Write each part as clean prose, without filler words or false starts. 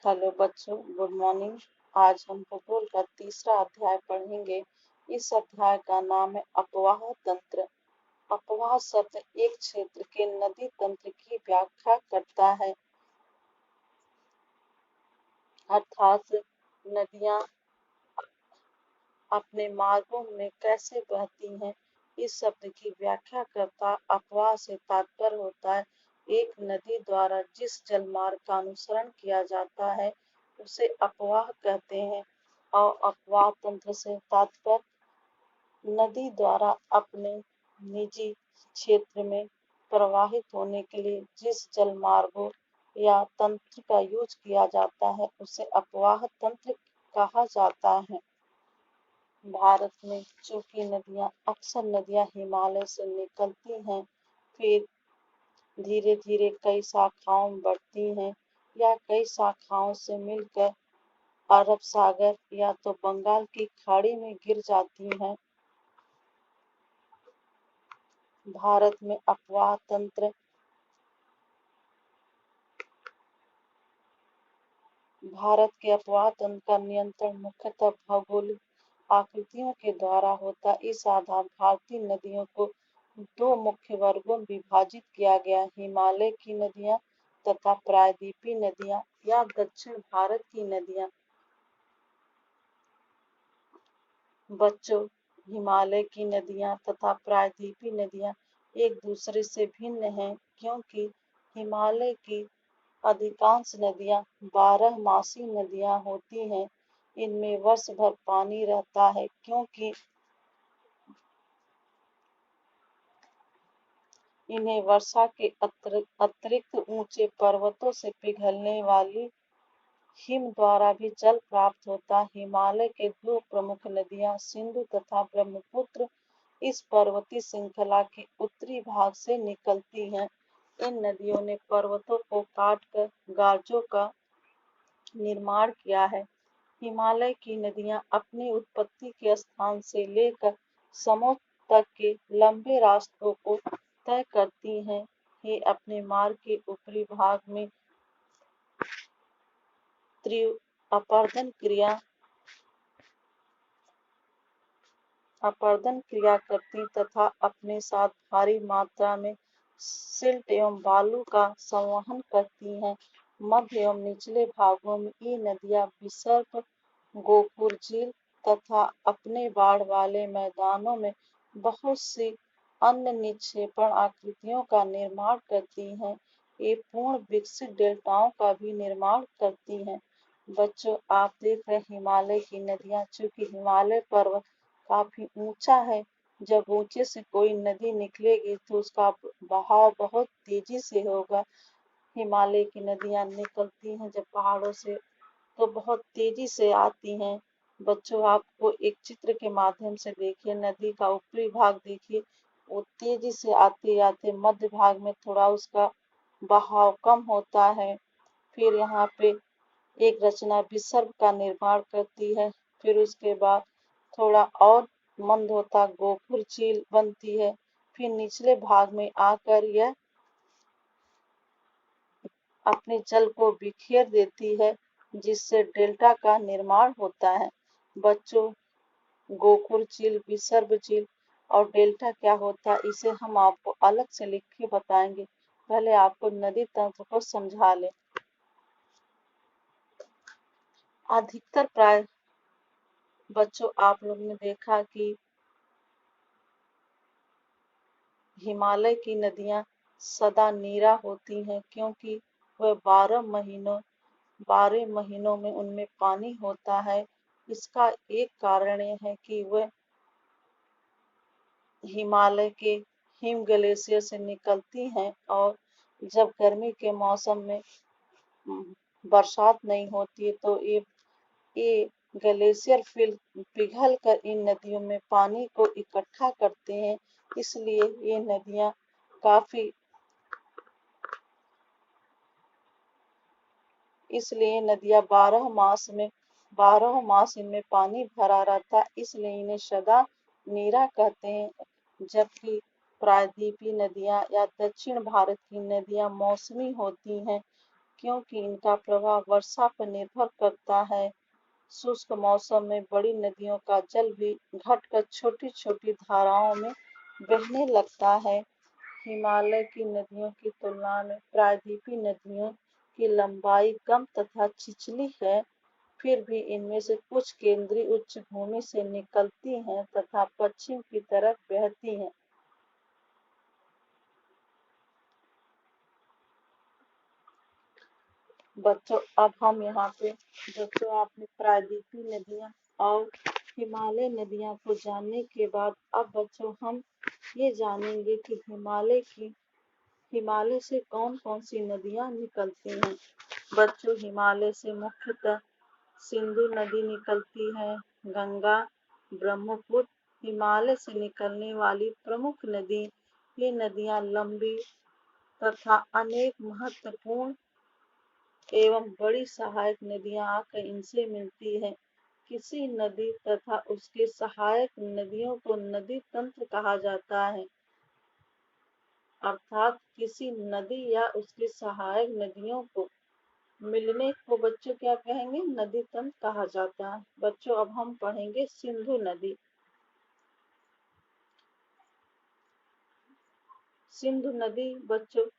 Hello बच्चों, good morning. आज हम भूगोल का तीसरा अध्याय पढ़ेंगे। इस अध्याय का नाम है अपवाह तंत्र। अपवाह शब्द एक क्षेत्र के नदी तंत्र की व्याख्या करता है, अर्थात नदियां अपने मार्गों में कैसे बहती हैं। इस शब्द की व्याख्या करता अपवाह से तात्पर्य होता है एक नदी द्वारा जिस जलमार्ग का अनुसरण किया जाता है उसे अपवाह कहते हैं। और अपवाह तंत्र से तात्पर्य नदी द्वारा अपने निजी क्षेत्र में प्रवाहित होने के लिए जिस जलमार्गों या तंत्र का यूज किया जाता है उसे अपवाह तंत्र कहा जाता है। भारत में चूंकि अक्सर नदियां हिमालय से निकलती हैं, फिर धीरे धीरे कई शाखाओं में बढ़ती हैं या कई शाखाओं से मिलकर अरब सागर या तो बंगाल की खाड़ी में गिर जाती हैं। भारत में अपवाह तंत्र भारत के अपवाह तंत्र का नियंत्रण मुख्यतः भौगोलिक आकृतियों के द्वारा होता है। इस आधार भारतीय नदियों को दो मुख्य वर्गों में विभाजित किया गया: हिमालय की नदियां तथा प्रायद्वीपीय नदियां या दक्षिण भारत की नदियां। बच्चों, हिमालय की नदियां तथा प्रायद्वीपीय नदियां एक दूसरे से भिन्न हैं क्योंकि हिमालय की अधिकांश नदियां बारहमासी नदियां होती हैं। इनमें वर्ष भर पानी रहता है क्योंकि इन्हें वर्षा के अतिरिक्त ऊंचे पर्वतों से पिघलने वाली हिम द्वारा भी जल प्राप्त होता है। हिमालय के दो प्रमुख नदियां सिंधु तथा ब्रह्मपुत्र इस पर्वतीय श्रृंखला के उत्तरी भाग से निकलती हैं। इन नदियों ने पर्वतों को काटकर गाजों का निर्माण किया है। हिमालय की नदियां अपनी उत्पत्ति के स्थान से लेकर समुद्र तक के लंबे रास्तों को तय करती हैं। ये अपने मार्ग के ऊपरी भाग में तीव्र अपरदन क्रिया करती तथा अपने साथ भारी मात्रा में सिल्ट एवं बालू का संवहन करती हैं। मध्य एवं निचले भागों में ये नदियां विसर्प, गोपुर झील तथा अपने बाढ़ वाले मैदानों में बहुत सी अन्य निक्षेपण आकृतियों का निर्माण करती हैं। ये पूर्ण विकसित डेल्टाओं का भी निर्माण करती हैं। बच्चों, आप देख रहे हिमालय की नदियां, चूंकि हिमालय पर्वत काफी ऊंचा है, जब ऊंचे से कोई नदी निकलेगी तो उसका बहाव बहुत तेजी से होगा। हिमालय की नदियां निकलती हैं जब पहाड़ों से तो बहुत तेजी से आती हैं। बच्चों, आपको एक चित्र के माध्यम से देखिए, नदी का ऊपरी भाग देखिए, वो तेजी से आते आते मध्य भाग में थोड़ा उसका बहाव कम होता है। फिर यहाँ पे एक रचना विसर्ग का निर्माण करती है। फिर उसके बाद थोड़ा और मंद होता गोपुर झील बनती है। फिर निचले भाग में आकर यह अपने जल को बिखेर देती है जिससे डेल्टा का निर्माण होता है। बच्चों, गोकुल झील, विसर्ग झील और डेल्टा क्या होता है इसे हम आपको अलग से लिख के बताएंगे। पहले आपको नदी तंत्र को समझा लें। अधिकतर प्राय बच्चों, आप लोग ने देखा कि हिमालय की नदियां सदा नीरा होती हैं क्योंकि वह 12 महीनों में उनमें पानी होता है। इसका एक कारण यह है कि वह हिमालय के हिम ग्लेशियर से निकलती हैं और जब गर्मी के मौसम में बरसात नहीं होती है तो ये ग्लेशियर पिघल कर इन नदियों में पानी को इकट्ठा करते हैं। इसलिए ये नदियां काफी इसलिए नदियां 12 मास इनमें पानी भरा रहता है, इसलिए इन्हें सदा नीरा कहते हैं। जबकि प्रायद्वीपीय नदियां या दक्षिण भारत की नदियां मौसमी होती हैं। क्योंकि इनका प्रवाह वर्षा पर निर्भर करता है। शुष्क मौसम में बड़ी नदियों का जल भी घटकर छोटी छोटी धाराओं में बहने लगता है। हिमालय की नदियों की तुलना में प्रायद्वीपीय नदियों की लंबाई कम तथा छिछली है, फिर भी इनमें से कुछ केंद्रीय उच्च भूमि से निकलती हैं तथा पश्चिम की तरफ बहती हैं। बच्चों अब हम यहाँ पे बच्चों आपने प्रायद्वीपीय नदियाँ और हिमालय नदियाँ को जानने के बाद अब बच्चों हम ये जानेंगे कि हिमालय से कौन कौन सी नदियाँ निकलती हैं। बच्चों हिमालय से मुख्यतः सिंधु नदी निकलती है। गंगा, ब्रह्मपुत्र हिमालय से निकलने वाली प्रमुख नदी। ये नदियाँ लंबी तथा अनेक महत्वपूर्ण एवं बड़ी सहायक नदियाँ आकर इनसे मिलती है। किसी नदी तथा उसके सहायक नदियों को नदी तंत्र कहा जाता है, अर्थात किसी नदी या उसकी सहायक नदियों को मिलने को बच्चों क्या कहेंगे, नदी तंत्र कहा जाता है। बच्चों अब हम पढ़ेंगे सिंधु नदी। सिंधु नदी बच्चों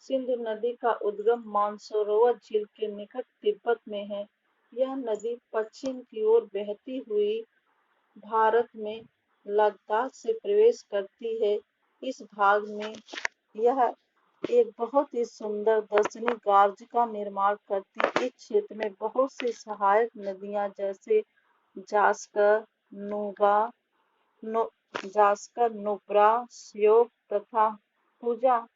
सिंधु नदी का उद्गम मानसरोवर झील के निकट तिब्बत में है। यह नदी पश्चिम की ओर बहती हुई भारत में लद्दाख से प्रवेश करती है। इस भाग में यह एक बहुत ही सुंदर दर्शनीय गार्ज का निर्माण करती है। इस क्षेत्र में बहुत सी सहायक नदियां जैसे जास्कर, नूबा, नो, जास्कर, नुब्रा, श्योक तथा पूजा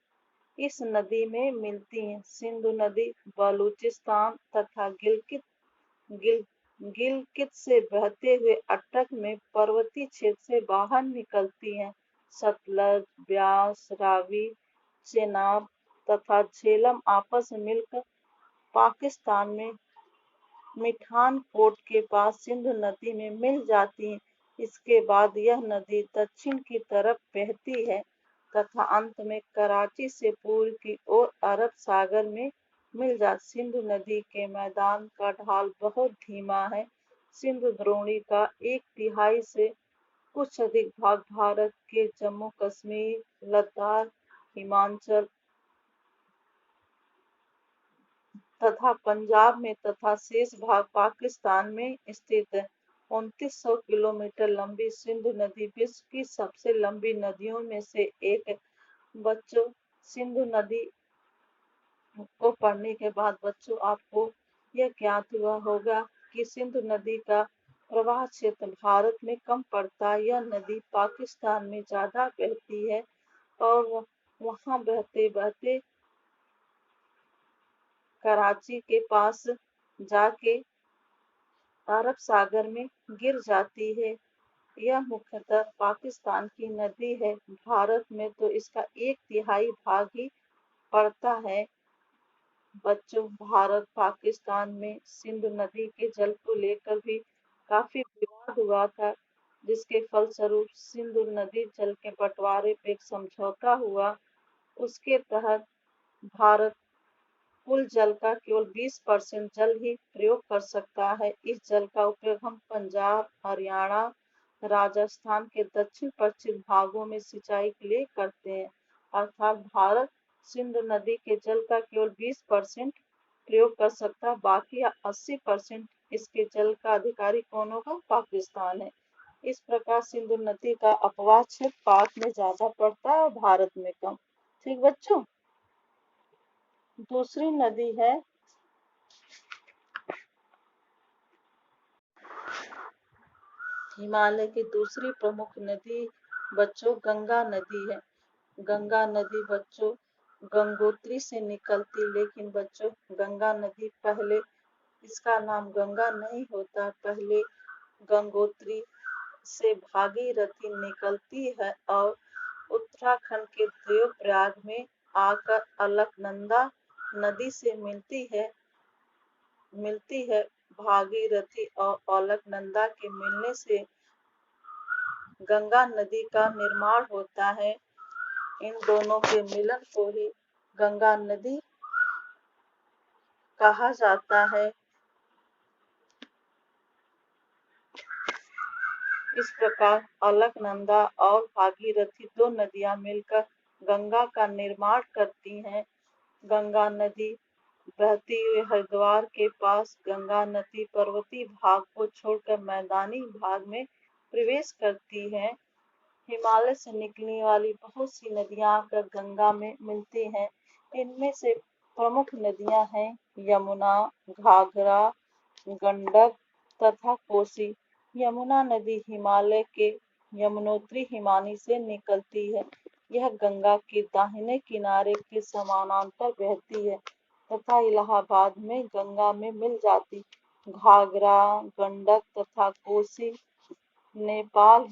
इस नदी में मिलती हैं। सिंधु नदी बलूचिस्तान तथा गिल, गिलगित से बहते हुए अटक में पर्वतीय क्षेत्र से बाहर निकलती है। सतलज, ब्यास, रावी, चेनाब तथा झेलम आपस में मिलकर पाकिस्तान में मिठानकोट के पास सिंधु नदी में मिल जाती है। इसके बाद यह नदी दक्षिण की तरफ बहती है तथा अंत में कराची से पूर्व की ओर अरब सागर में मिल जाती। सिंधु नदी के मैदान का ढाल बहुत धीमा है। सिंधु द्रोणी का 1/3 से कुछ अधिक भाग भारत के जम्मू कश्मीर, लद्दाख, हिमाचल तथा पंजाब में तथा शेष भाग पाकिस्तान में स्थित है। 2900 किलोमीटर लंबी सिंधु नदी विश्व की सबसे लंबी नदियों में से एक है। बच्चों सिंधु नदी को पढ़ने के बाद बच्चों आपको यह ज्ञात हुआ होगा कि सिंधु नदी का प्रवाह क्षेत्र भारत में कम पड़ता है। यह नदी पाकिस्तान में ज्यादा बहती है और वहां बहते बहते कराची के पास जाके अरब सागर में गिर जाती है। यह मुख्यतः पाकिस्तान की नदी है। भारत में तो इसका 1/3 भाग ही पड़ता है। बच्चों भारत पाकिस्तान में सिंधु नदी के जल को लेकर भी काफी विवाद हुआ था, जिसके फलस्वरूप सिंधु नदी जल के बंटवारे पे एक समझौता हुआ। उसके तहत भारत कुल जल का केवल 20% जल ही प्रयोग कर सकता है। इस जल का उपयोग हम पंजाब, हरियाणा, राजस्थान के दक्षिण पश्चिम भागों में सिंचाई के लिए करते हैं। अर्थात भारत सिंधु नदी के जल का केवल 20% प्रयोग कर सकता है, बाकी 80% इसके जल का अधिकारी कौन होगा, पाकिस्तान है। इस प्रकार सिंधु नदी का अपवाह क्षेत्र पाक में ज्यादा पड़ता है और भारत में कम। ठीक बच्चों, दूसरी नदी है हिमालय की दूसरी प्रमुख नदी बच्चों गंगा नदी है। गंगा नदी बच्चों गंगोत्री से निकलती, लेकिन बच्चों गंगा नदी पहले इसका नाम गंगा नहीं होता, पहले गंगोत्री से भागीरथी निकलती है और उत्तराखंड के देवप्रयाग में आकर अलकनंदा नदी से मिलती है। भागीरथी और अलकनंदा के मिलने से गंगा नदी का निर्माण होता है। इन दोनों के मिलन को ही गंगा नदी कहा जाता है। इस प्रकार अलकनंदा और भागीरथी दो नदियां मिलकर गंगा का निर्माण करती हैं। गंगा नदी बहती हुई हरिद्वार के पास गंगा नदी पर्वतीय भाग को छोड़कर मैदानी भाग में प्रवेश करती है। हिमालय से निकलने वाली बहुत सी नदियां आकर गंगा में मिलती हैं। इनमें से प्रमुख नदियां हैं यमुना, घाघरा, गंडक तथा कोसी। यमुना नदी हिमालय के यमुनोत्री हिमानी से निकलती है। यह गंगा के दाहिने किनारे के समानांतर बहती है तथा इलाहाबाद में गंगा में मिल जाती। घाघरा, गंडक तथा कोसी नेपाल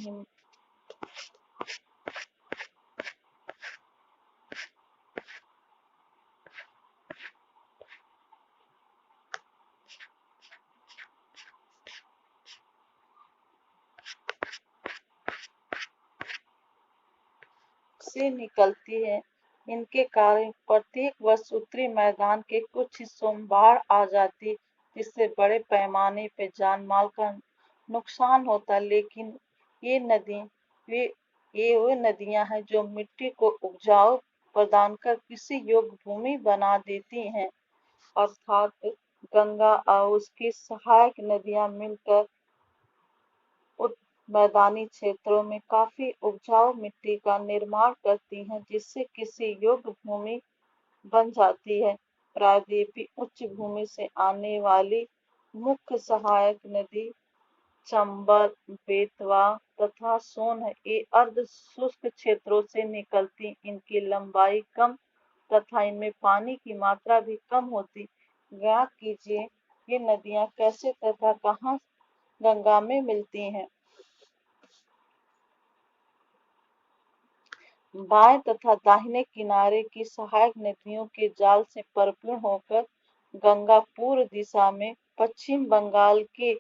से निकलती है। इनके कारण प्रत्येक वर्ष उत्तरी मैदान के कुछ हिस्सों में बाढ़ आ जाती, जिससे बड़े पैमाने पर जान माल का नुकसान होता। लेकिन ये नदी वे ये वो नदियां हैं जो मिट्टी को उपजाऊ प्रदान कर कृषि योग्य भूमि बना देती हैं। अर्थात गंगा और उसकी सहायक नदियां मिलकर मैदानी क्षेत्रों में काफी उपजाऊ मिट्टी का निर्माण करती हैं, जिससे कृषि योग्य भूमि बन जाती है। प्रायद्वीपीय उच्च भूमि से आने वाली मुख्य सहायक नदी चंबल, बेतवा तथा सोन है। ये अर्ध शुष्क क्षेत्रों से निकलती, इनकी लंबाई कम तथा इनमें पानी की मात्रा भी कम होती। ज्ञात कीजिए ये नदियां कैसे तथा कहाँ गंगा में मिलती हैं। बाएं तथा दाहिने किनारे की सहायक नदियों के जाल से परिपूर्ण होकर गंगा पूर्व दिशा में पश्चिम बंगाल के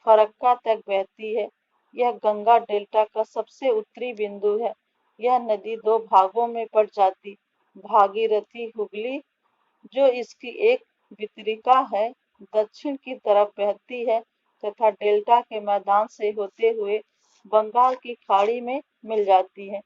फरक्का तक बहती है। यह गंगा डेल्टा का सबसे उत्तरी बिंदु है। यह नदी दो भागों में बढ़ जाती। भागीरथी हुगली, जो इसकी एक वितरिका है, दक्षिण की तरफ बहती है तथा डेल्टा के मैदान से होते हुए बंगाल की खाड़ी में मिल जाती है।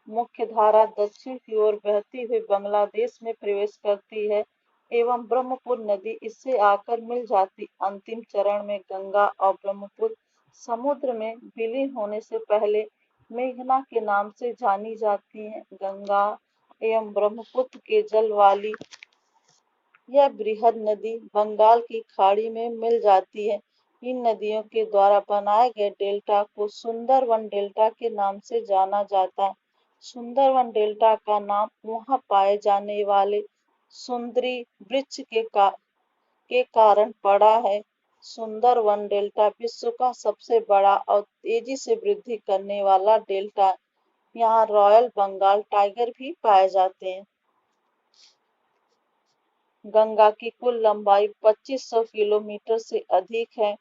मुख्य धारा दक्षिण की ओर बहती हुई बांग्लादेश में प्रवेश करती है एवं ब्रह्मपुत्र नदी इससे आकर मिल जाती। अंतिम चरण में गंगा और ब्रह्मपुत्र समुद्र में विलीन होने से पहले मेघना के नाम से जानी जाती है। गंगा एवं ब्रह्मपुत्र के जल वाली यह बृहद नदी बंगाल की खाड़ी में मिल जाती है। इन नदियों के द्वारा बनाए गए डेल्टा को सुंदरवन डेल्टा के नाम से जाना जाता है। सुंदरवन डेल्टा का नाम वहां पाए जाने वाले सुंदरी वृक्ष के कारण पड़ा है। सुंदरवन डेल्टा विश्व का सबसे बड़ा और तेजी से वृद्धि करने वाला डेल्टा है। यहाँ रॉयल बंगाल टाइगर भी पाए जाते हैं। गंगा की कुल लंबाई 2500 किलोमीटर से अधिक है।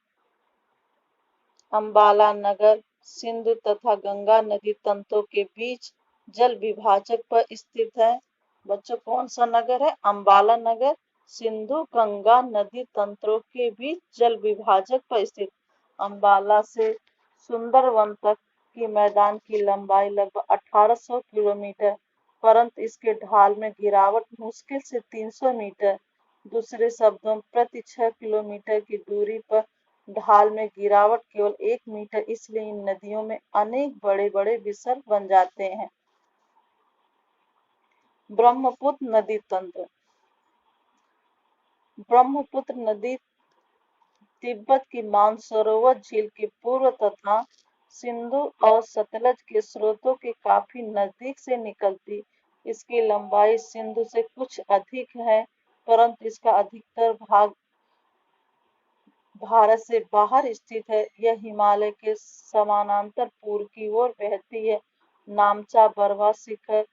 अंबाला नगर सिंधु तथा गंगा नदी तंतों के बीच जल विभाजक पर स्थित है। बच्चों कौन सा नगर है? अंबाला नगर सिंधु गंगा नदी तंत्रों के बीच जल विभाजक पर स्थित। अंबाला से सुंदरवन तक की मैदान की लंबाई लगभग 1800 किलोमीटर, परंतु इसके ढाल में गिरावट मुश्किल से 300 मीटर। दूसरे शब्दों प्रति 6 किलोमीटर की दूरी पर ढाल में गिरावट केवल 1 मीटर, इसलिए इन नदियों में अनेक बड़े बड़े विसर्ग बन जाते हैं। ब्रह्मपुत्र नदी तंत्र। ब्रह्मपुत्र नदी तिब्बत की मानसरोवर झील के पूर्व तथा सिंधु और सतलज के स्रोतों के काफी नजदीक से निकलती। इसकी लंबाई सिंधु से कुछ अधिक है, परंतु इसका अधिकतर भाग भारत से बाहर स्थित है। यह हिमालय के समानांतर पूर्व की ओर बहती है। नामचा बरवा शिखर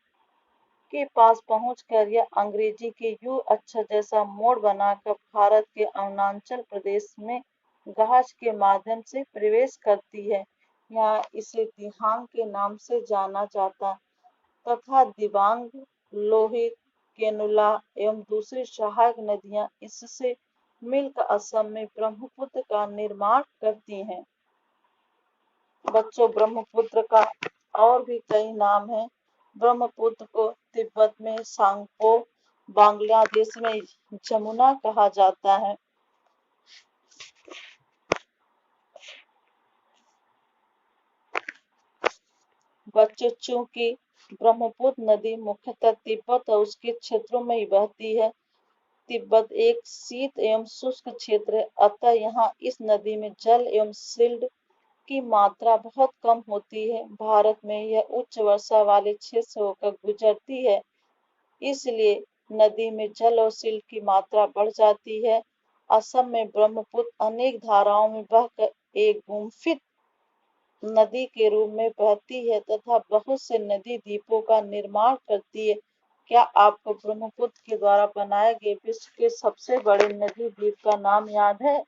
के पास पहुंचकर यह अंग्रेजी के यू अक्षर जैसा मोड़ बनाकर भारत के अरुणाचल प्रदेश में गाज के माध्यम से प्रवेश करती है। यहाँ इसे दिहांग के नाम से जाना जाता तथा दिबांग, लोहित, केनुला एवं दूसरी सहायक नदियां इससे मिलकर असम में ब्रह्मपुत्र का निर्माण करती हैं। बच्चों, ब्रह्मपुत्र का और भी कई नाम हैं। ब्रह्मपुत्र को तिब्बत में सांगपो, बांग्लादेश में जमुना कहा जाता है। बच्चों, चूंकि ब्रह्मपुत्र नदी मुख्यतः तिब्बत और उसके क्षेत्रों में ही बहती है, तिब्बत एक शीत एवं शुष्क क्षेत्र है, अतः यहाँ इस नदी में जल एवं सिल्ट की मात्रा बहुत कम होती है। भारत में यह उच्च वर्षा वाले क्षेत्र से होकर गुजरती है, इसलिए नदी में जल और सिल्ट की मात्रा बढ़ जाती है। असम में ब्रह्मपुत्र अनेक धाराओं में बहकर एक गुम्फित नदी के रूप में बहती है तथा बहुत से नदी द्वीपों का निर्माण करती है। क्या आपको ब्रह्मपुत्र के द्वारा बनाए गए विश्व के सबसे बड़े नदी द्वीप का नाम याद है?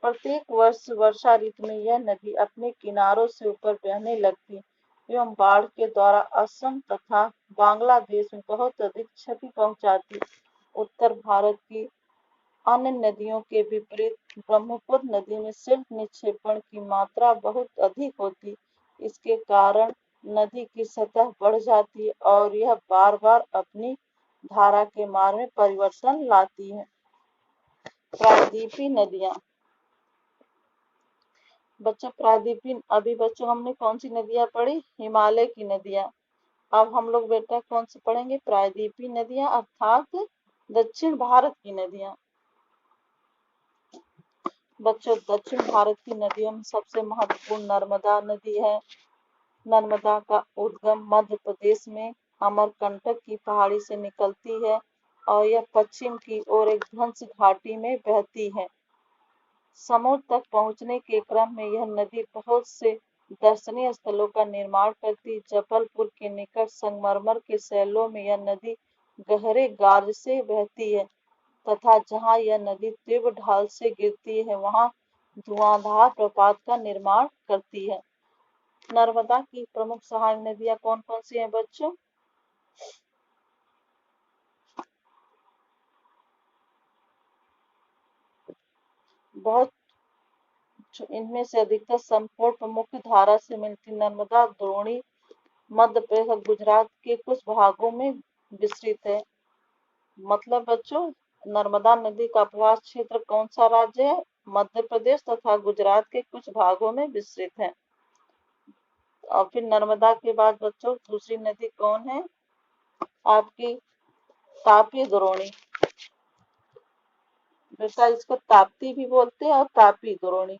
प्रत्येक वर्ष वर्षा ऋतु में यह नदी अपने किनारों से ऊपर बहने लगती एवं बाढ़ के द्वारा असम तथा बांग्लादेश में बहुत अधिक क्षति पहुंचाती। उत्तर भारत की अन्य नदियों के विपरीत ब्रह्मपुत्र नदी में सिल्ट निक्षेपण की मात्रा बहुत अधिक होती। इसके कारण नदी की सतह बढ़ जाती है और यह बार बार अपनी धारा के मार्ग में परिवर्तन लाती है। प्रायद्वीपीय नदियां। बच्चों, प्रायद्वीपीय अभी बच्चों हमने कौन सी नदियां पढ़ी? हिमालय की नदियां। अब हम लोग बेटा कौन सी पढ़ेंगे? प्रायद्वीपीय नदियां अर्थात दक्षिण भारत की नदियां। बच्चों, दक्षिण भारत की नदियों में सबसे महत्वपूर्ण नर्मदा नदी है। नर्मदा का उद्गम मध्य प्रदेश में अमरकंटक की पहाड़ी से निकलती है और यह पश्चिम की ओर एक ध्वंस घाटी में बहती है। समुद्र तक पहुंचने के क्रम में यह नदी बहुत से दर्शनीय स्थलों का निर्माण करती। जबलपुर के निकट संगमरमर के शैलों में यह नदी गहरे गार्ज से बहती है तथा जहाँ यह नदी तीव्र ढाल से गिरती है वहाँ धुआंधार प्रपात का निर्माण करती है। नर्मदा की प्रमुख सहायक नदियां कौन कौन सी हैं बच्चों? बहुत इनमें से अधिकतर संपूर्ण मुख्य धारा से मिलती। नर्मदा द्रोणी मध्य प्रदेश और गुजरात के कुछ भागों में विस्तृत है। मतलब बच्चों, नर्मदा नदी का प्रवाह क्षेत्र कौन सा राज्य है? मध्य प्रदेश तथा गुजरात के कुछ भागों में विस्तृत है। और फिर नर्मदा के बाद बच्चों दूसरी नदी कौन है आपकी? तापी द्रोणी। बेटा इसको ताप्ती भी बोलते हैं और तापी द्रोणी।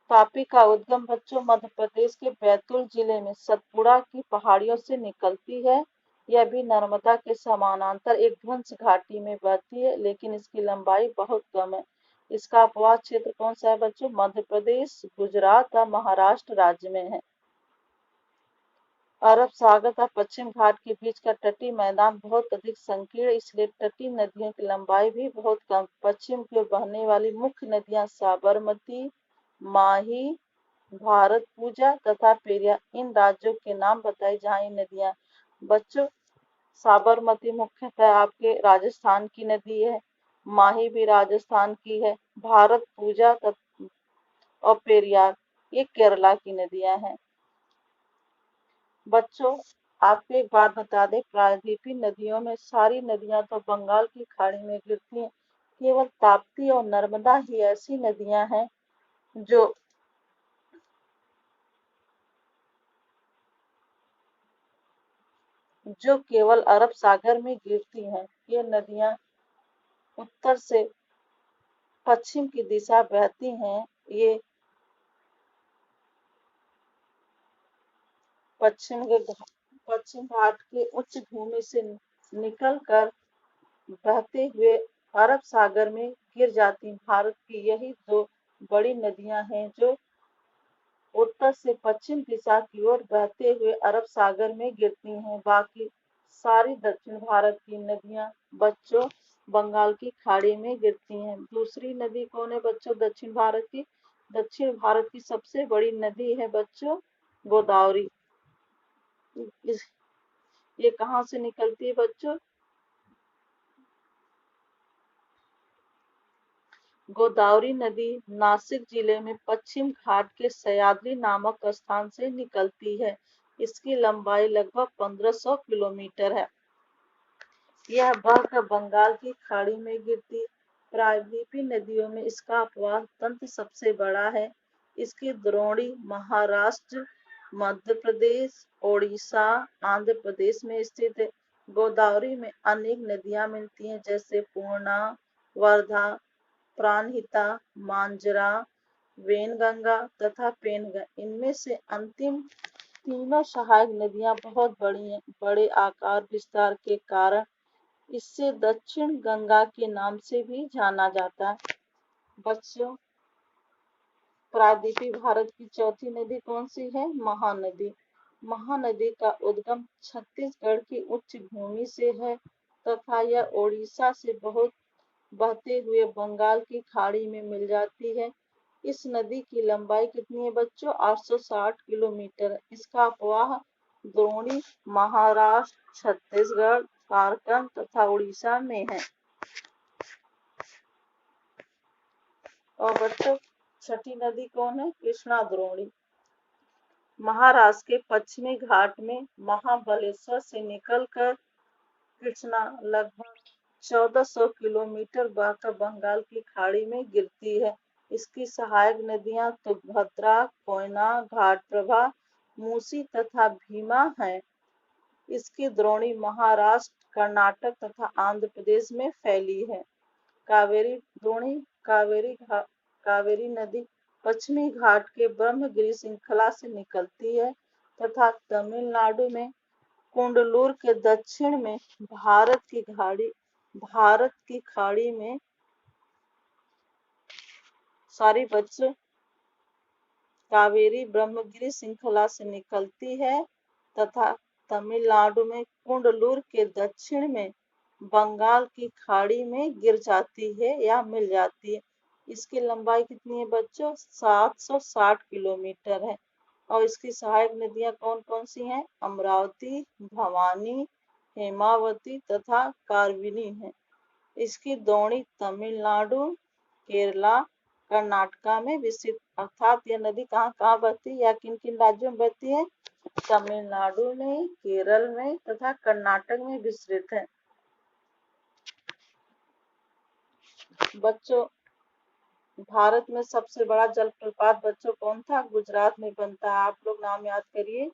तापी का उद्गम बच्चों मध्य प्रदेश के बैतूल जिले में सतपुड़ा की पहाड़ियों से निकलती है। यह भी नर्मदा के समानांतर एक ध्वंस घाटी में बहती है, लेकिन इसकी लंबाई बहुत कम है। इसका अपवाह क्षेत्र कौन सा है बच्चों? मध्य प्रदेश, गुजरात और महाराष्ट्र राज्य में है। अरब सागर तथा पश्चिम घाट के बीच का तटीय मैदान बहुत अधिक संकीर्ण, इसलिए तटीय नदियों की लंबाई भी बहुत कम। पश्चिम की ओर बहने वाली मुख्य नदियां साबरमती, माही, भारत पूजा तथा पेरियार। इन राज्यों के नाम बताए जहाँ ये नदियां। बच्चों, साबरमती मुख्यतः आपके राजस्थान की नदी है, माही भी राजस्थान की है, भारत पूजा और पेरियार ये केरला की नदियां हैं। बच्चों, आपको एक बात बता दें, प्रायद्वीपीय नदियों में सारी नदियां तो बंगाल की खाड़ी में गिरती हैं। केवल ताप्ती और नर्मदा ही ऐसी नदियां हैं जो केवल अरब सागर में गिरती हैं। ये नदियां उत्तर से पश्चिम की दिशा बहती हैं। ये पश्चिम घाट के उच्च भूमि से निकलकर बहते हुए अरब सागर में गिर जाती। भारत की यही दो बड़ी नदियां हैं जो उत्तर से पश्चिम दिशा की ओर बहते हुए अरब सागर में गिरती हैं। बाकी सारी दक्षिण भारत की नदियां बच्चों बंगाल की खाड़ी में गिरती हैं। दूसरी नदी कौन है बच्चों दक्षिण भारत की? दक्षिण भारत की सबसे बड़ी नदी है बच्चों गोदावरी। ये कहाँ से निकलती है बच्चों? गोदावरी नदी नासिक जिले में पश्चिम घाट के सह्याद्री नामक स्थान से निकलती है। इसकी लंबाई लगभग 1500 किलोमीटर है। यह बहकर बंगाल की खाड़ी में गिरती प्रायद्वीपीय नदियों में इसका अपवाह तंत्र सबसे बड़ा है। इसकी द्रोणी महाराष्ट्र, मध्य प्रदेश, ओडिशा, आंध्र प्रदेश में स्थित है। गोदावरी में अनेक नदियां मिलती हैं, जैसे पूर्णा, वर्धा, प्राणहिता, मांजरा, वेनगंगा तथा पेनगंगा। इनमें से अंतिम तीनों सहायक नदियां बहुत बड़ी हैं। बड़े आकार विस्तार के कारण इससे दक्षिण गंगा के नाम से भी जाना जाता है। बच्चों, प्रायद्वीपीय भारत की चौथी नदी कौन सी है? महानदी। महानदी का उद्गम छत्तीसगढ़ की उच्च भूमि से है तथा यह ओडिशा से बहुत बहते हुए बंगाल की खाड़ी में मिल जाती है। इस नदी की लंबाई कितनी है बच्चों? 860 किलोमीटर। इसका प्रवाह द्रोणी महाराष्ट्र, छत्तीसगढ़, झारखंड तथा उड़ीसा में है। और बच्चों, छठी नदी कौन है? कृष्णा द्रोणी। महाराष्ट्र के पश्चिमी घाट में महाबलेश्वर से निकलकर कृष्णा लगभग 1400 किलोमीटर बहकर बंगाल की खाड़ी में गिरती है। इसकी सहायक नदियां तुंगभद्रा, कोयना, घाटप्रभा, मूसी तथा भीमा हैं। इसकी द्रोणी महाराष्ट्र, कर्नाटक तथा आंध्र प्रदेश में फैली है। कावेरी द्रोणी कावेरी नदी पश्चिमी घाट के ब्रह्मगिरि श्रृंखला से निकलती है तथा तमिलनाडु में कुंडलूर के दक्षिण में भारत की खाड़ी में बच्चों, कावेरी ब्रह्मगिरि श्रृंखला से निकलती है तथा तमिलनाडु में कुंडलूर के दक्षिण में बंगाल की खाड़ी में गिर जाती है या मिल जाती है। इसकी लंबाई कितनी है बच्चों? 760 किलोमीटर है। और इसकी सहायक नदियां कौन कौन सी हैं? अमरावती, भवानी, हेमावती तथा कार्बिनी है। इसकी द्रोणी तमिलनाडु, केरला, कर्नाटका में विस्तृत, अर्थात यह नदी कहाँ कहाँ बहती है या किन किन राज्यों में बहती है? तमिलनाडु में, केरल में तथा कर्नाटक में विस्तृत है। बच्चों, भारत में सबसे बड़ा जलप्रपात बच्चों कौन था? गुजरात में बनता है। आप लोग नाम याद करिए।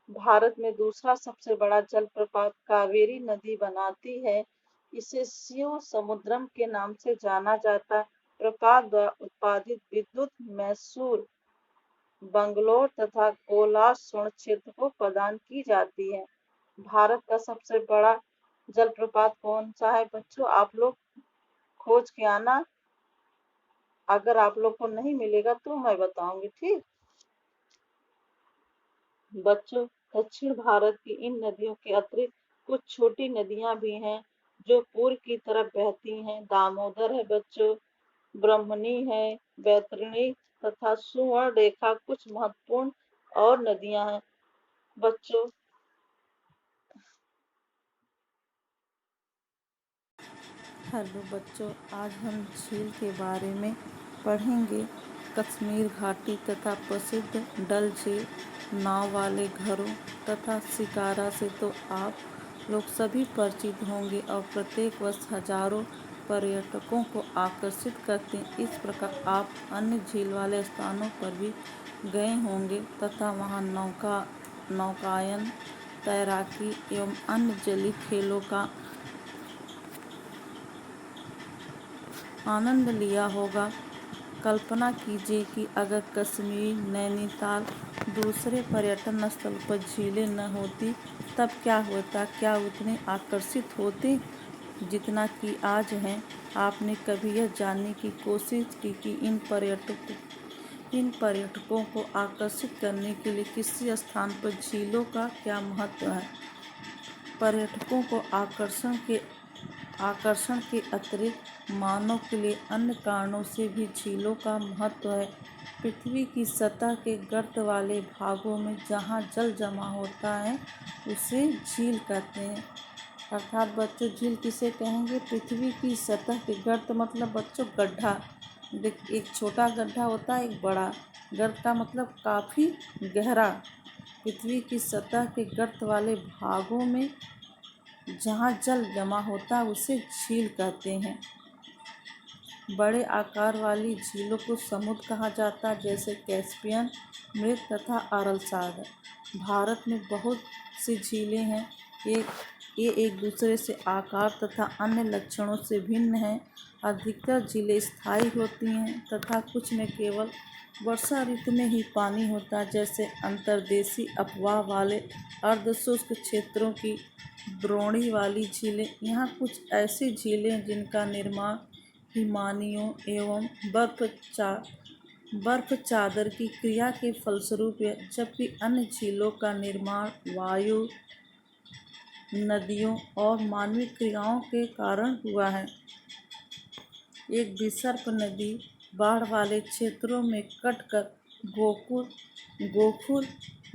भारत में दूसरा सबसे बड़ा जलप्रपात कावेरी नदी बनाती है। इसे शिव समुद्रम के नाम से जाना जाता है। प्रपात द्वारा उत्पादित विद्युत मैसूर, बंगलौर तथा कोलार स्वर्ण क्षेत्र को प्रदान की जाती है। भारत का सबसे बड़ा जलप्रपात कौन सा है बच्चों? आप लोग खोज के आना। अगर आप लोग को नहीं मिलेगा तो मैं बताऊंगी, ठीक? बच्चों, दक्षिण भारत की इन नदियों के अतिरिक्त कुछ छोटी नदियां भी हैं जो पूर्व की तरफ बहती हैं। दामोदर है बच्चों, ब्रह्मणी है, बैतरणी तथा सुवर्ण रेखा कुछ महत्वपूर्ण और नदियां हैं। बच्चों, हेलो बच्चों, आज हम झील के बारे में पढ़ेंगे। कश्मीर घाटी तथा प्रसिद्ध डल झील, नाव वाले घरों तथा शिकारा से तो आप लोग सभी परिचित होंगे और प्रत्येक वर्ष हजारों पर्यटकों को आकर्षित करते हैं। इस प्रकार आप अन्य झील वाले स्थानों पर भी गए होंगे तथा वहाँ नौकायन, तैराकी एवं अन्य जलीय खेलों का आनंद लिया होगा। कल्पना कीजिए कि अगर कश्मीर, नैनीताल दूसरे पर्यटन स्थल पर झीलें न होती तब क्या होता? क्या उतने आकर्षित होते जितना कि आज हैं? आपने कभी यह जानने की कोशिश की कि इन पर्यटकों को आकर्षित करने के लिए किसी स्थान पर झीलों का क्या महत्व है? पर्यटकों को आकर्षण के अतिरिक्त मानव के लिए अन्य कारणों से भी झीलों का महत्व है। पृथ्वी की सतह के गर्त वाले भागों में जहाँ जल जमा होता है उसे झील कहते हैं। अर्थात बच्चों झील किसे कहेंगे? पृथ्वी की सतह के गर्त मतलब बच्चों गड्ढा। एक छोटा गड्ढा होता है, एक बड़ा। गर्त का मतलब काफ़ी गहरा। पृथ्वी की सतह के गर्त वाले भागों में जहाँ जल जमा होता है उसे झील कहते हैं। बड़े आकार वाली झीलों को समुद्र कहा जाता है, जैसे कैस्पियन, मृत तथा अरल सागर। भारत में बहुत सी झीलें हैं। ये एक दूसरे से आकार तथा अन्य लक्षणों से भिन्न हैं। अधिकतर झीलें स्थायी होती हैं तथा कुछ में केवल वर्षा ऋतु में ही पानी होता है, जैसे अंतर्देशीय अफवाह वाले अर्धशुष्क क्षेत्रों की द्रोणी वाली झीलें। यहाँ कुछ ऐसी झीलें हैं जिनका निर्माण हिमानियों एवं बर्फ चादर की क्रिया के फलस्वरूप है, जबकि अन्य झीलों का निर्माण वायु, नदियों और मानवीय क्रियाओं के कारण हुआ है। एक विसर्प नदी बाढ़ वाले क्षेत्रों में कटकर गोखुर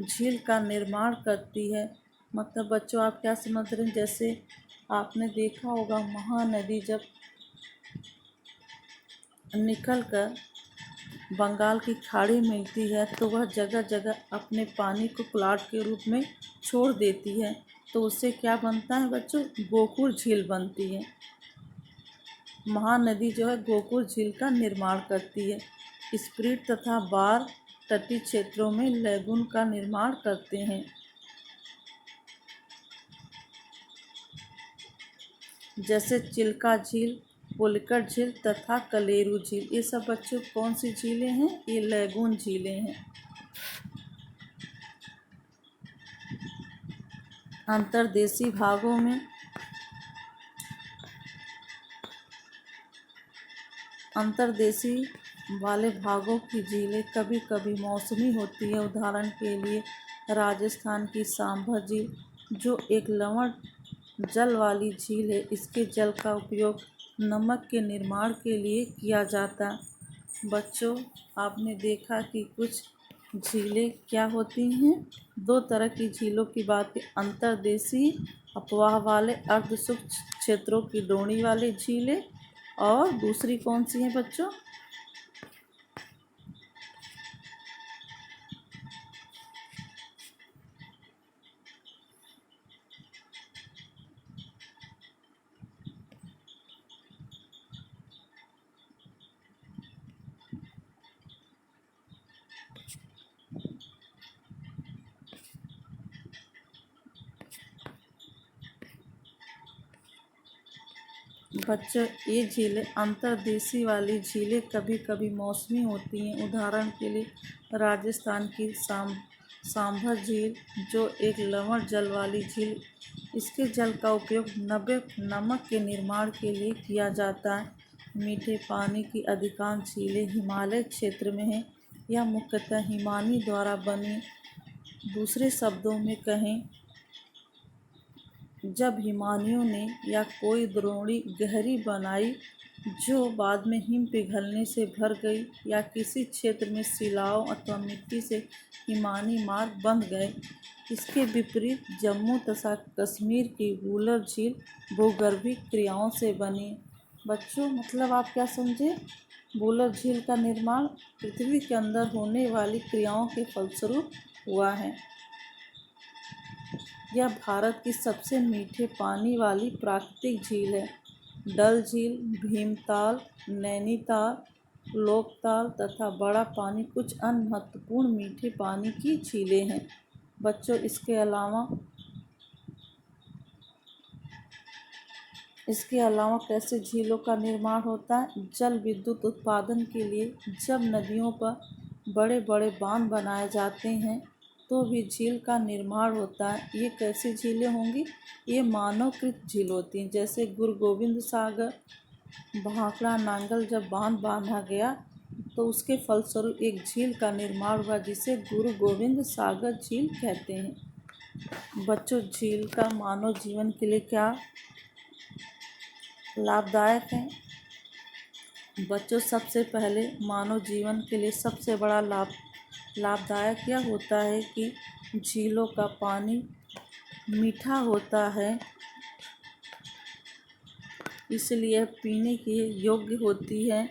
झील का निर्माण करती है। मतलब बच्चों आप क्या समझ रहे हैं? जैसे आपने देखा होगा महानदी जब निकलकर बंगाल की खाड़ी मिलती है तो वह जगह जगह अपने पानी को प्लाट के रूप में छोड़ देती है, तो उससे क्या बनता है बच्चों? गोकुल झील बनती है। महानदी जो है गोकुल झील का निर्माण करती है। स्प्रिट तथा बार तटीय क्षेत्रों में लैगून का निर्माण करते हैं, जैसे चिल्का झील, पुलिकट झील तथा कलेरू झील। ये सब बच्चों कौन सी झीलें हैं? ये लैगून झीलें हैं। अंतर्देशीय भागों में अंतर्देशीय वाले भागों की झीलें कभी कभी मौसमी होती है। उदाहरण के लिए राजस्थान की सांभर झील, जो एक लवण जल वाली झील है, इसके जल का उपयोग नमक के निर्माण के लिए किया जाता है। बच्चों आपने देखा कि कुछ झीलें क्या होती हैं? दो तरह की झीलों की बात की, अंतर्देशीय अफवाह वाले अर्धशुष्क क्षेत्रों की द्रोणी वाली झीलें, और दूसरी कौन सी हैं बच्चों? बच्चों ये झीलें अंतर्देशीय वाली झीलें कभी कभी मौसमी होती हैं। उदाहरण के लिए राजस्थान की सांभर झील, जो एक लवण जल वाली झील, इसके जल का उपयोग नमक के निर्माण के लिए किया जाता है। मीठे पानी की अधिकांश झीलें हिमालय क्षेत्र में हैं। यह मुख्यतः हिमानी द्वारा बनी। दूसरे शब्दों में कहें, जब हिमानियों ने या कोई द्रोणी गहरी बनाई जो बाद में हिम पिघलने से भर गई, या किसी क्षेत्र में शिलाओं अथवा मिट्टी से हिमानी मार्ग बन गए। इसके विपरीत जम्मू तथा कश्मीर की वूलर झील भूगर्भीय क्रियाओं से बनी। बच्चों मतलब आप क्या समझे? वूलर झील का निर्माण पृथ्वी के अंदर होने वाली क्रियाओं के फलस्वरूप हुआ है। यह भारत की सबसे मीठे पानी वाली प्राकृतिक झील है। डल झील, भीमताल, नैनीताल, लोकताल तथा बड़ा पानी कुछ अन्य महत्वपूर्ण मीठे पानी की झीलें हैं। बच्चों इसके अलावा कैसे झीलों का निर्माण होता है? जल विद्युत उत्पादन के लिए जब नदियों पर बड़े बड़े बांध बनाए जाते हैं तो भी झील का निर्माण होता है। ये कैसी झीलें होंगी? ये मानवकृत झील होती हैं। जैसे गुरु गोविंद सागर, भाखड़ा नांगल जब बांध बांधा गया तो उसके फलस्वरूप एक झील का निर्माण हुआ, जिसे गुरु गोविंद सागर झील कहते हैं। बच्चों झील का मानव जीवन के लिए क्या लाभदायक है? बच्चों, सबसे पहले मानव जीवन के लिए सबसे बड़ा लाभदायक यह होता है कि झीलों का पानी मीठा होता है, इसलिए पीने के योग्य होती है।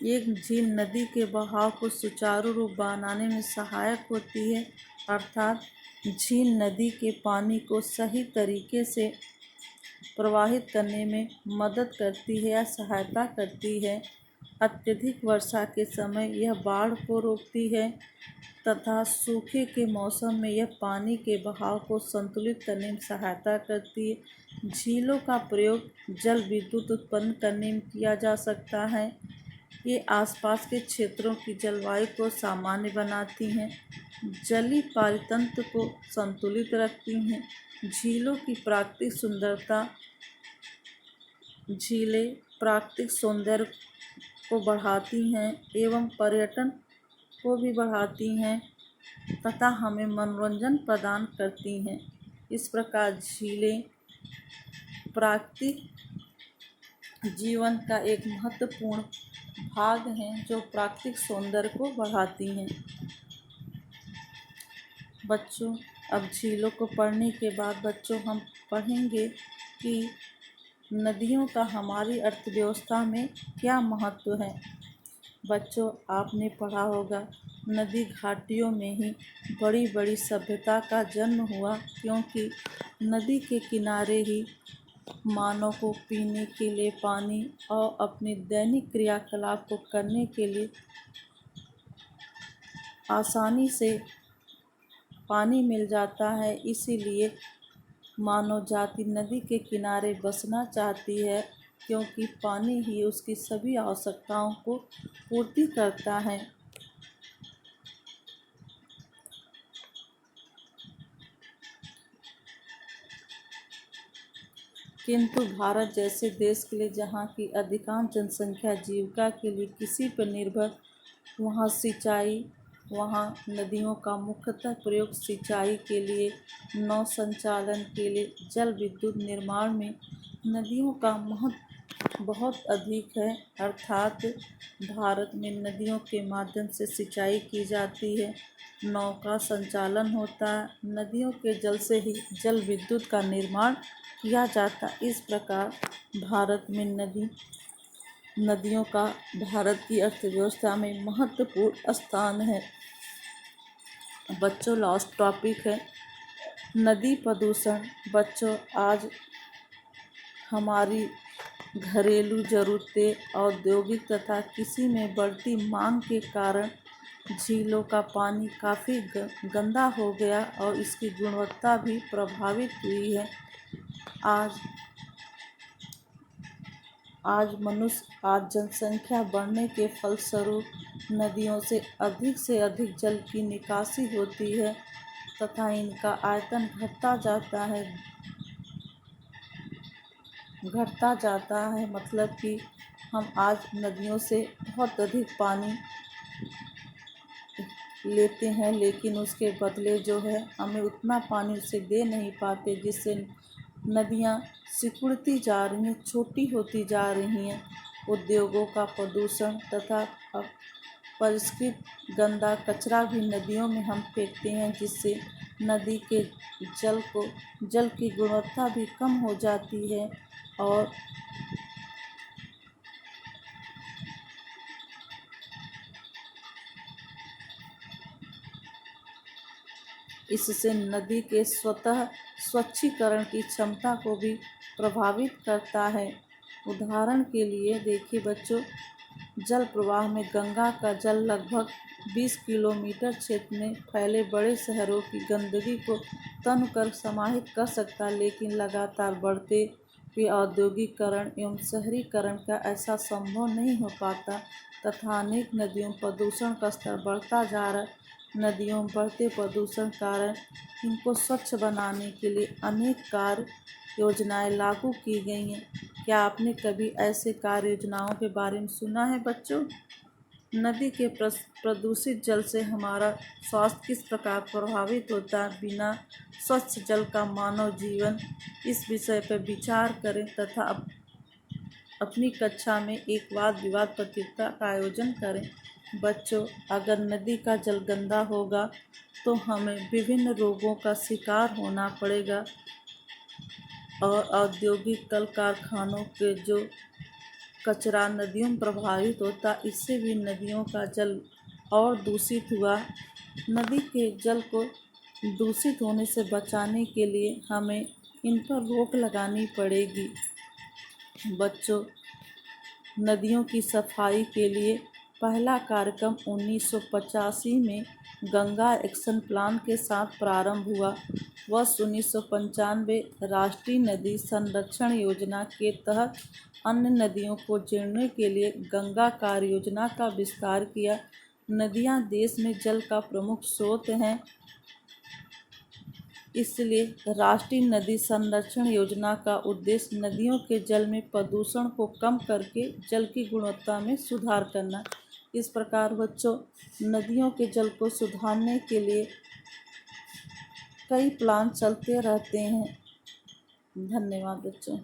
एक झील नदी के बहाव को सुचारू रूप बनाने में सहायक होती है, अर्थात झील नदी के पानी को सही तरीके से प्रवाहित करने में मदद करती है या सहायता करती है। अत्यधिक वर्षा के समय यह बाढ़ को रोकती है तथा सूखे के मौसम में यह पानी के बहाव को संतुलित करने में सहायता करती है। झीलों का प्रयोग जल विद्युत उत्पन्न करने में किया जा सकता है। ये आसपास के क्षेत्रों की जलवायु को सामान्य बनाती हैं, जलीय पारितंत्र को संतुलित रखती हैं। झीलों की प्राकृतिक सुंदरता झीलें प्राकृतिक सौंदर्य को बढ़ाती हैं एवं पर्यटन को भी बढ़ाती हैं तथा हमें मनोरंजन प्रदान करती हैं। इस प्रकार झीलें प्राकृतिक जीवन का एक महत्वपूर्ण भाग हैं जो प्राकृतिक सौंदर्य को बढ़ाती हैं। बच्चों, अब झीलों को पढ़ने के बाद बच्चों हम पढ़ेंगे कि नदियों का हमारी अर्थव्यवस्था में क्या महत्व है। बच्चों, आपने पढ़ा होगा नदी घाटियों में ही बड़ी बड़ी सभ्यता का जन्म हुआ, क्योंकि नदी के किनारे ही मानव को पीने के लिए पानी और अपने दैनिक क्रियाकलाप को करने के लिए आसानी से पानी मिल जाता है। इसीलिए मानव जाति नदी के किनारे बसना चाहती है, क्योंकि पानी ही उसकी सभी आवश्यकताओं को पूर्ति करता है। किंतु भारत जैसे देश के लिए, जहाँ की अधिकांश जनसंख्या जीविका के लिए किसी पर निर्भर, वहाँ नदियों का मुख्यतः प्रयोग सिंचाई के लिए, नौ संचालन के लिए, जल विद्युत निर्माण में नदियों का महत्व बहुत अधिक है। अर्थात भारत में नदियों के माध्यम से सिंचाई की जाती है, नौका संचालन होता है, नदियों के जल से ही जल विद्युत का निर्माण किया जाता। इस प्रकार भारत में नदियों का भारत की अर्थव्यवस्था में महत्वपूर्ण स्थान है। बच्चों, लास्ट टॉपिक है नदी प्रदूषण। बच्चों, आज हमारी घरेलू ज़रूरतें, औद्योगिक तथा कृषि में बढ़ती मांग के कारण झीलों का पानी काफ़ी गंदा हो गया और इसकी गुणवत्ता भी प्रभावित हुई है। आज जनसंख्या बढ़ने के फलस्वरूप नदियों से अधिक जल की निकासी होती है तथा इनका आयतन घटता जाता है। मतलब कि हम आज नदियों से बहुत अधिक पानी लेते हैं, लेकिन उसके बदले जो है हमें उतना पानी उसे दे नहीं पाते, जिससे नदियाँ सिकुड़ती जा रही हैं, छोटी होती जा रही हैं। उद्योगों का प्रदूषण तथा परिष्कृत गंदा कचरा भी नदियों में हम फेंकते हैं, जिससे नदी के जल की गुणवत्ता भी कम हो जाती है और इससे नदी के स्वतः स्वच्छीकरण की क्षमता को भी प्रभावित करता है। उदाहरण के लिए देखिए बच्चों, जल प्रवाह में गंगा का जल लगभग 20 किलोमीटर क्षेत्र में फैले बड़े शहरों की गंदगी को तनकर समाहित कर सकता, लेकिन लगातार बढ़ते हुए औद्योगिकरण एवं शहरीकरण का ऐसा संभव नहीं हो पाता तथा अनेक नदियों प्रदूषण का स्तर बढ़ता जा रहा है। नदियों में बढ़ते प्रदूषण कारण इनको स्वच्छ बनाने के लिए अनेक कार्य योजनाएं लागू की गई हैं। क्या आपने कभी ऐसे कार्य योजनाओं के बारे में सुना है बच्चों? नदी के प्रदूषित जल से हमारा स्वास्थ्य किस प्रकार प्रभावित होता है? बिना स्वच्छ जल का मानव जीवन, इस विषय पर विचार करें तथा अपनी कक्षा में एक वाद विवाद प्रतियोगिता का आयोजन करें। बच्चों, अगर नदी का जल गंदा होगा तो हमें विभिन्न रोगों का शिकार होना पड़ेगा और औद्योगिक कल कारखानों के जो कचरा नदियों में प्रभावित होता, इससे भी नदियों का जल और दूषित हुआ। नदी के जल को दूषित होने से बचाने के लिए हमें इन पर रोक लगानी पड़ेगी। बच्चों, नदियों की सफाई के लिए पहला कार्यक्रम 1985 में गंगा एक्शन प्लान के साथ प्रारंभ हुआ। वर्ष 1995 राष्ट्रीय नदी संरक्षण योजना के तहत अन्य नदियों को जोड़ने के लिए गंगा कार्य योजना का विस्तार किया। नदियाँ देश में जल का प्रमुख स्रोत हैं, इसलिए राष्ट्रीय नदी संरक्षण योजना का उद्देश्य नदियों के जल में प्रदूषण को कम करके जल की गुणवत्ता में सुधार करना। इस प्रकार बच्चों, नदियों के जल को सुधारने के लिए कई प्लान चलते रहते हैं। धन्यवाद बच्चों।